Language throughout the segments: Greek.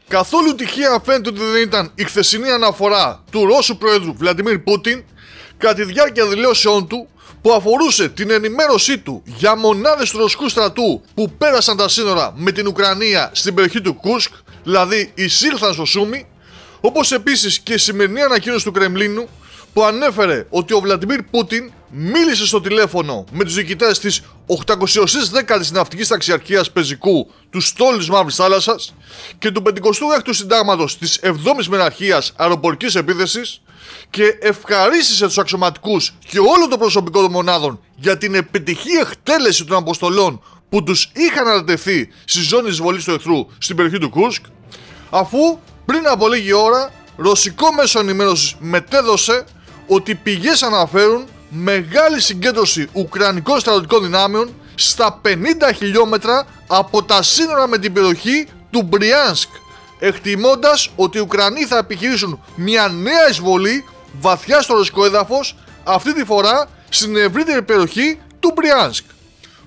Καθόλου τυχαία φαίνεται ότι δεν ήταν η χθεσινή αναφορά του Ρώσου Προέδρου Βλαντιμίρ Πούτιν κατά τη διάρκεια δηλώσεών του που αφορούσε την ενημέρωσή του για μονάδες του ρωσικού στρατού που πέρασαν τα σύνορα με την Ουκρανία στην περιοχή του Κούσκ, δηλαδή εισήλθαν στο Σούμι, όπως επίσης και η σημερινή ανακοίνωση του Κρεμλίνου που ανέφερε ότι ο Βλαντιμίρ Πούτιν μίλησε στο τηλέφωνο με τους διοικητές της 810ης Ναυτικής Ταξιαρχίας Πεζικού του Στόλου της Μαύρης Θάλασσας και του 56ου Συντάγματος της 7ης Μεραρχίας Αεροπορικής Επίθεσης και ευχαρίστησε τους αξιωματικούς και όλο το προσωπικό των μονάδων για την επιτυχή εκτέλεση των αποστολών που τους είχαν ανατεθεί στη ζώνη εισβολής του εχθρού στην περιοχή του Κούρσκ, αφού πριν από λίγη ώρα ρωσικό μέσο ενημέρωσης μετέδωσε ότι πηγές αναφέρουν μεγάλη συγκέντρωση ουκρανικών στρατιωτικών δυνάμεων στα 50 χιλιόμετρα από τα σύνορα με την περιοχή του Μπριάνσκ, εκτιμώντας ότι οι Ουκρανοί θα επιχειρήσουν μια νέα εισβολή βαθιά στο ρωσικό έδαφος, αυτή τη φορά στην ευρύτερη περιοχή του Μπριάνσκ.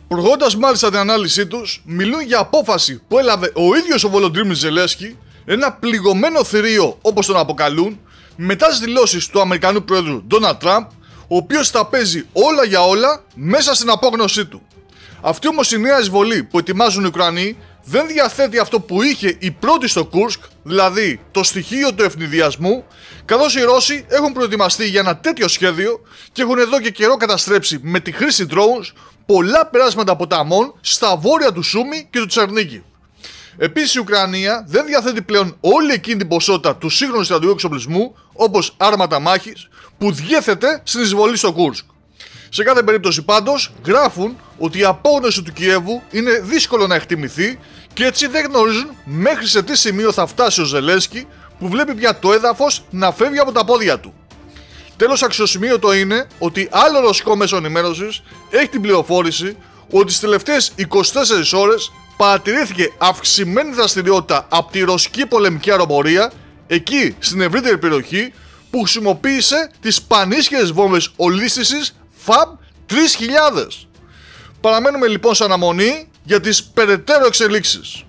Προχωρώντας μάλιστα την ανάλυση τους, μιλούν για απόφαση που έλαβε ο ίδιος ο Βολοντίμιρ Ζελένσκι, ένα πληγωμένο θηρίο όπως τον αποκαλούν, μετά τις δηλώσεις του Αμερικανού Πρόεδρου Ντόναλντ Τραμπ, ο οποίος τα παίζει όλα για όλα μέσα στην απόγνωσή του. Αυτή όμως η νέα εισβολή που ετοιμάζουν οι Ουκρανοί δεν διαθέτει αυτό που είχε η πρώτη στο Κούρσκ, δηλαδή το στοιχείο του ευνηδιασμού, καθώς οι Ρώσοι έχουν προετοιμαστεί για ένα τέτοιο σχέδιο και έχουν εδώ και καιρό καταστρέψει με τη χρήση drones πολλά περάσματα ποταμών στα βόρεια του Σούμι και του Τσερνίγιβ. Επίσης η Ουκρανία δεν διαθέτει πλέον όλη εκείνη την ποσότητα του σύγχρονου στρατιωτικού εξοπλισμού, όπως άρματα μάχης, που διέθετε στην εισβολή στο Κούρσκ. Σε κάθε περίπτωση πάντως γράφουν ότι η απόγνωση του Κιέβου είναι δύσκολο να εκτιμηθεί και έτσι δεν γνωρίζουν μέχρι σε τι σημείο θα φτάσει ο Ζελένσκι, που βλέπει πια το έδαφος να φεύγει από τα πόδια του. Τέλος, αξιοσημείωτο είναι ότι άλλο ρωσικό μέσο ενημέρωσης έχει την πληροφόρηση ότι τις τελευταίες 24 ώρες παρατηρήθηκε αυξημένη δραστηριότητα από τη ρωσική πολεμική αεροπορία εκεί στην ευρύτερη περιοχή, που χρησιμοποίησε τις πανίσχυρες βόμβες ολίσθησης FAB 3000. Παραμένουμε λοιπόν σε αναμονή για τις περαιτέρω εξελίξεις.